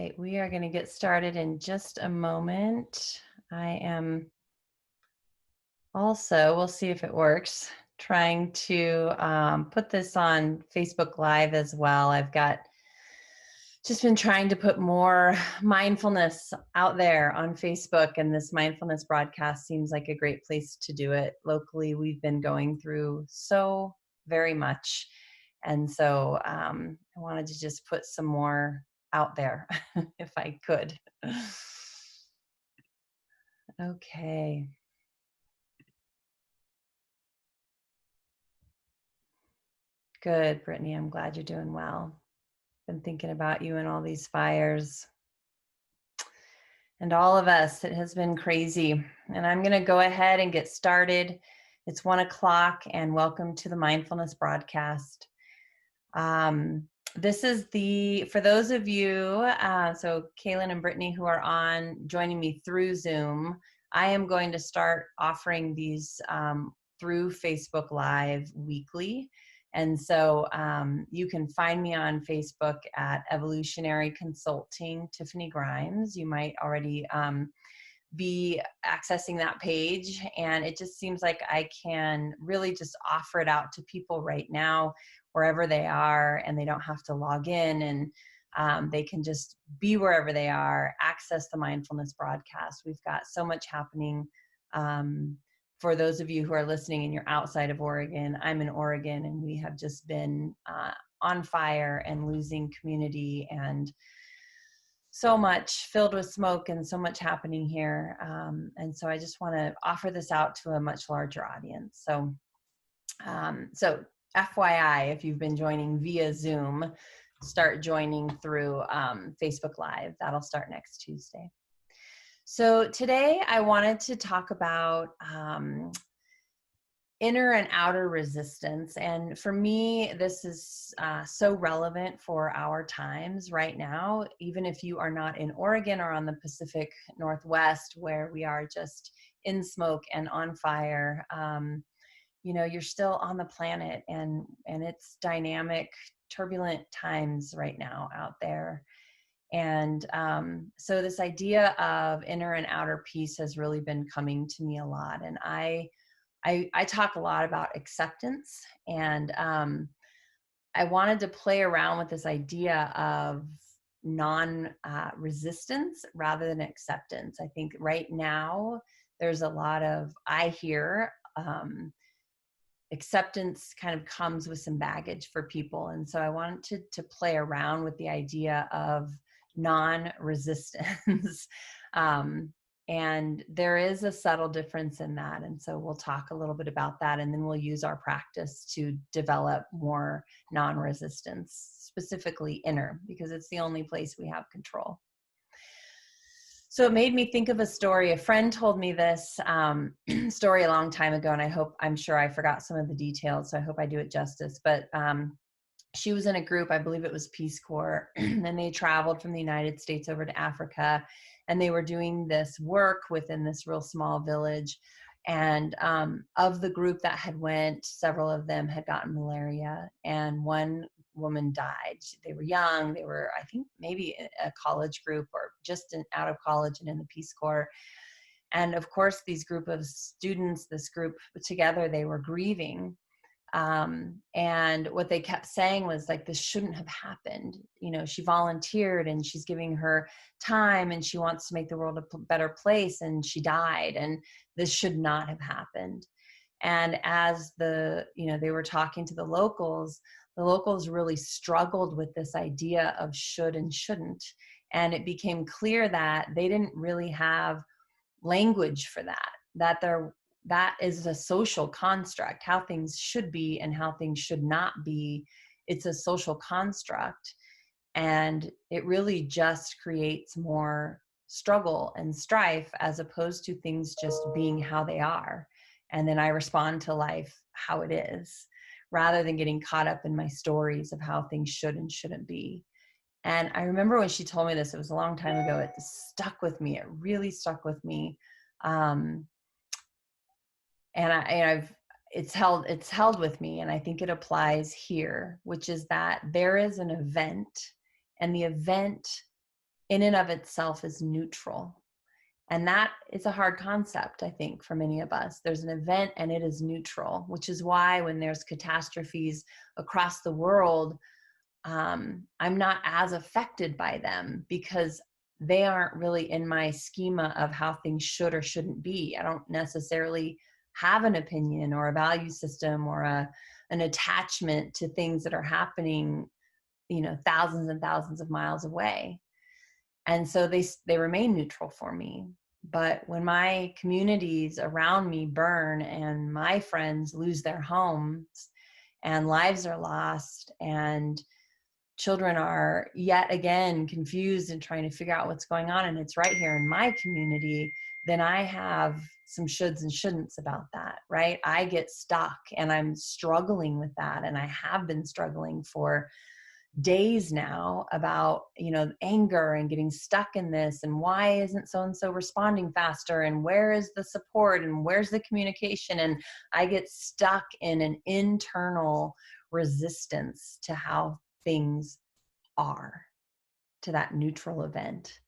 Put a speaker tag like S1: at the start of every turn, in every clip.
S1: right, we are going to get started in just a moment. I am also, we'll see if it works, trying to put this on Facebook Live as well. I've got just been trying to put more mindfulness out there on Facebook, and this mindfulness broadcast seems like a great place to do it. Locally, we've been going through so very much. And so I wanted to just put some more out there if I could. Okay. Good, Brittany. I'm glad you're doing well. Been thinking about you and all these fires. And all of us, it has been crazy. And I'm going to go ahead and get started. It's 1:00, and welcome to the Mindfulness Broadcast. This is for those of you, so Kaylin and Brittany who are joining me through Zoom, I am going to start offering these through Facebook Live weekly. And so you can find me on Facebook at Evolutionary Consulting, Tiffany Grimes. You might already be accessing that page. And it just seems like I can really just offer it out to people right now, wherever they are, and they don't have to log in, and they can just be wherever they are, access the mindfulness broadcast. We've got so much happening. For those of you who are listening and you're outside of Oregon, I'm in Oregon, and we have just been on fire and losing community, and so much filled with smoke and so much happening here. And so I just want to offer this out to a much larger audience. So FYI, if you've been joining via Zoom, start joining through Facebook Live. That'll start next Tuesday. So today I wanted to talk about inner and outer resistance. And for me, this is so relevant for our times right now, even if you are not in Oregon or on the Pacific Northwest, where we are just in smoke and on fire. You're still on the planet, and it's dynamic, turbulent times right now out there. And so this idea of inner and outer peace has really been coming to me a lot. And I talk a lot about acceptance, and I wanted to play around with this idea of non-resistance rather than acceptance. I think right now there's a lot of, I hear, acceptance kind of comes with some baggage for people. And so I wanted to play around with the idea of non-resistance. And there is a subtle difference in that. And so we'll talk a little bit about that, and then we'll use our practice to develop more non-resistance, specifically inner, because it's the only place we have control. So it made me think of a story. A friend told me this story a long time ago, and I'm sure I forgot some of the details, so I hope I do it justice. But she was in a group, I believe it was Peace Corps, and they traveled from the United States over to Africa, and they were doing this work within this real small village. And of the group that had went, several of them had gotten malaria, and one woman died. They were young. They were, I think, maybe a college group or just out of college and in the Peace Corps. And of course, these group of students, this group together, they were grieving. And what they kept saying was like, this shouldn't have happened. She volunteered, and she's giving her time, and she wants to make the world a better place, and she died, and this should not have happened. And as they were talking to the locals really struggled with this idea of should and shouldn't. And it became clear that they didn't really have language for that is a social construct. How things should be and how things should not be, it's a social construct. And it really just creates more struggle and strife, as opposed to things just being how they are. And then I respond to life how it is, rather than getting caught up in my stories of how things should and shouldn't be. And I remember when she told me this, it was a long time ago, it stuck with me. It really stuck with me. It's held with me, and I think it applies here, which is that there is an event, and the event in and of itself is neutral. And that is a hard concept, I think, for many of us. There's an event and it is neutral, which is why when there's catastrophes across the world, I'm not as affected by them because they aren't really in my schema of how things should or shouldn't be. I don't necessarily have an opinion or a value system or an attachment to things that are happening, thousands and thousands of miles away. And so they remain neutral for me. But when my communities around me burn and my friends lose their homes and lives are lost and children are yet again confused and trying to figure out what's going on, and it's right here in my community, then I have some shoulds and shouldn'ts about that, right? I get stuck and I'm struggling with that. And I have been struggling for days now about, anger and getting stuck in this. And why isn't so-and-so responding faster? And where is the support? And where's the communication? And I get stuck in an internal resistance to how things are, to that neutral event.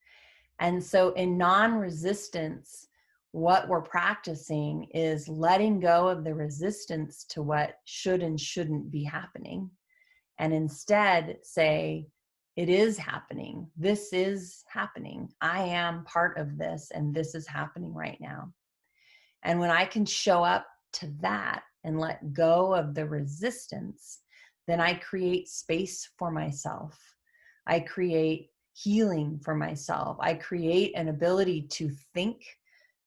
S1: And so in non-resistance, what we're practicing is letting go of the resistance to what should and shouldn't be happening, and instead say, it is happening. This is happening. I am part of this, and this is happening right now. And when I can show up to that and let go of the resistance, then I create space for myself. I create healing for myself. I create an ability to think,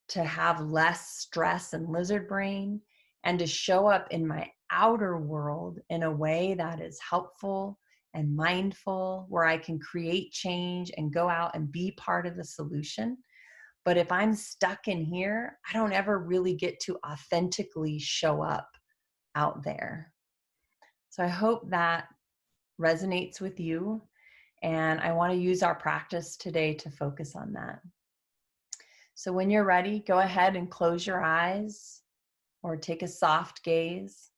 S1: to have less stress and lizard brain, and to show up in my outer world in a way that is helpful and mindful, where I can create change and go out and be part of the solution. But if I'm stuck in here, I don't ever really get to authentically show up out there. So I hope that resonates with you. And I want to use our practice today to focus on that. So when you're ready, go ahead and close your eyes or take a soft gaze.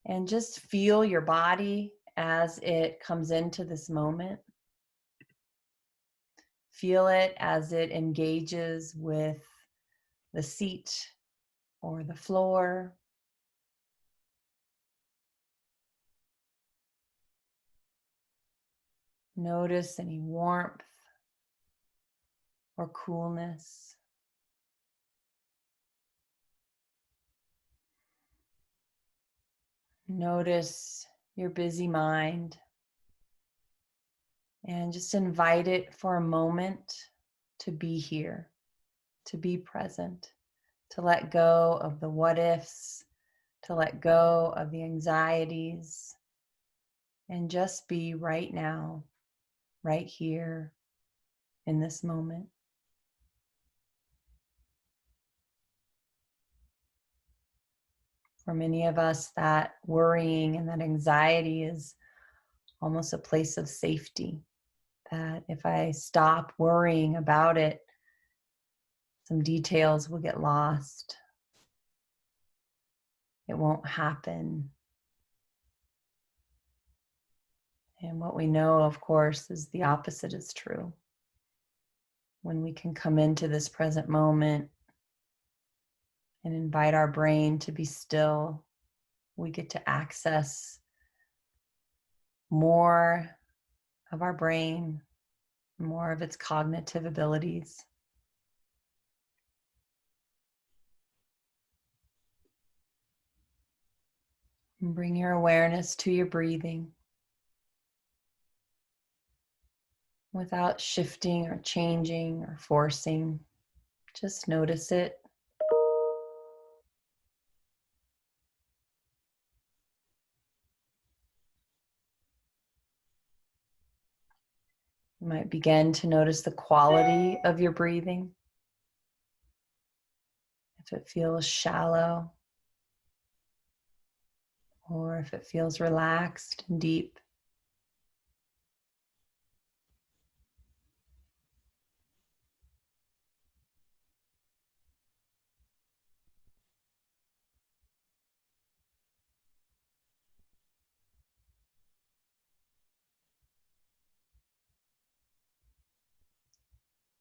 S1: And just feel your body as it comes into this moment. Feel it as it engages with the seat or the floor. Notice any warmth or coolness. Notice your busy mind and just invite it for a moment to be here, to be present, to let go of the what ifs, to let go of the anxieties, and just be right now, right here in this moment. For many of us, that worrying and that anxiety is almost a place of safety. That if I stop worrying about it, some details will get lost. It won't happen. And what we know, of course, is the opposite is true. When we can come into this present moment and invite our brain to be still, we get to access more of our brain, more of its cognitive abilities. And bring your awareness to your breathing without shifting or changing or forcing. Just notice it. You might begin to notice the quality of your breathing. If it feels shallow, or if it feels relaxed and deep.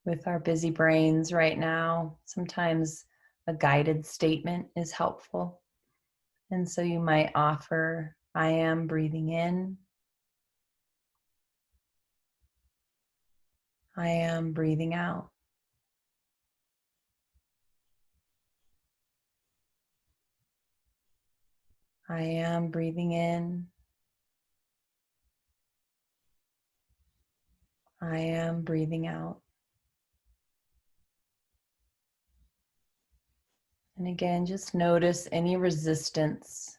S1: with our busy brains right now, sometimes a guided statement is helpful. And so you might offer, I am breathing in. I am breathing out. I am breathing in. I am breathing out. And again, just notice any resistance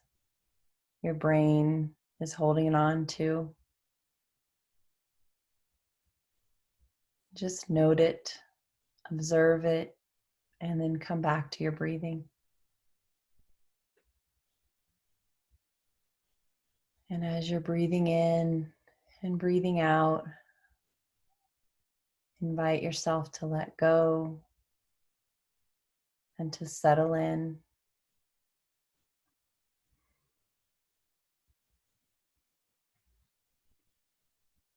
S1: your brain is holding on to. Just note it, observe it, and then come back to your breathing. And as you're breathing in and breathing out, invite yourself to let go and to settle in.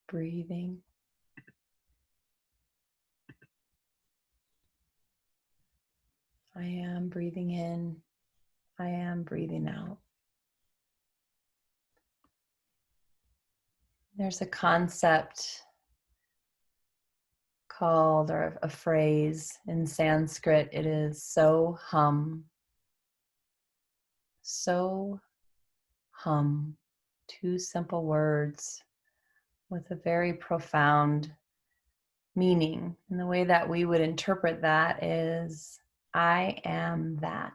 S1: Breathing. I am breathing in. I am breathing out. There's a concept called, or a phrase in Sanskrit, it is so hum. So hum. Two simple words with a very profound meaning. And the way that we would interpret that is, I am that.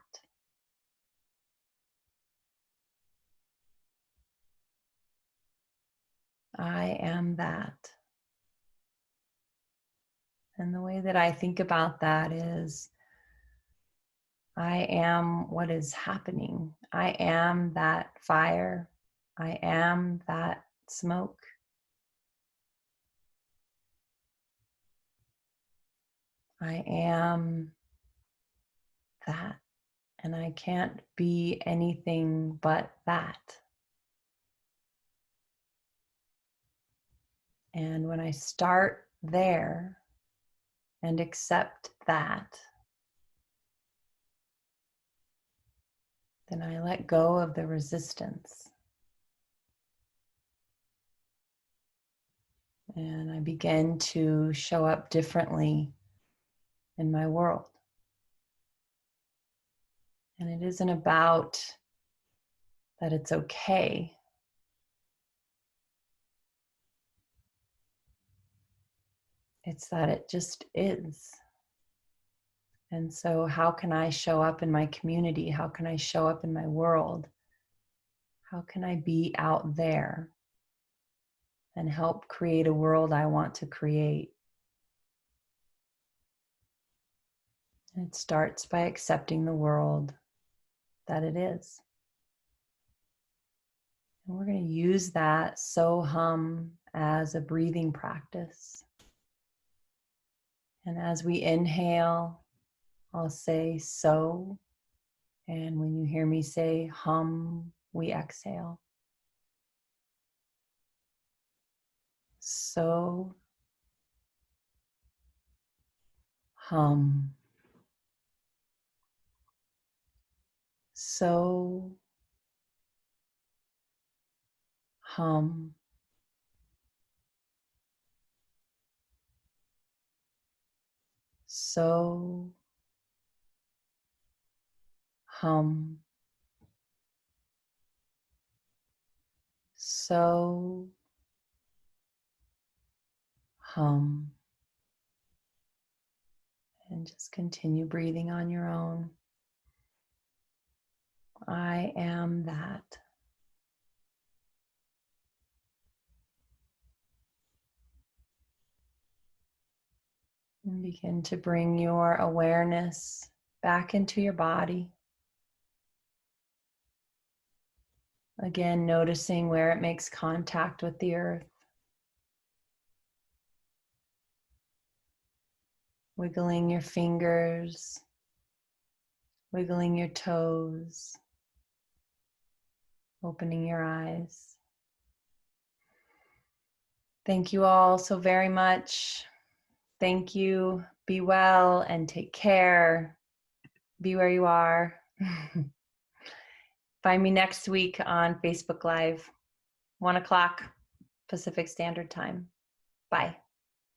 S1: I am that. And the way that I think about that is, I am what is happening. I am that fire. I am that smoke. I am that. And I can't be anything but that. And when I start there and accept that, then I let go of the resistance. And I begin to show up differently in my world. And it isn't about that it's okay. It's that it just is. And so how can I show up in my community? How can I show up in my world? How can I be out there and help create a world I want to create? And it starts by accepting the world that it is. And we're going to use that so hum as a breathing practice. And as we inhale, I'll say so. And when you hear me say hum, we exhale. So hum. So hum. So hum. So hum. And just continue breathing on your own. I am that. And begin to bring your awareness back into your body. Again, noticing where it makes contact with the earth. Wiggling your fingers, wiggling your toes, opening your eyes. Thank you all so very much Thank you. Be well and take care. Be where you are. Find me next week on Facebook Live, 1 o'clock Pacific Standard Time. Bye.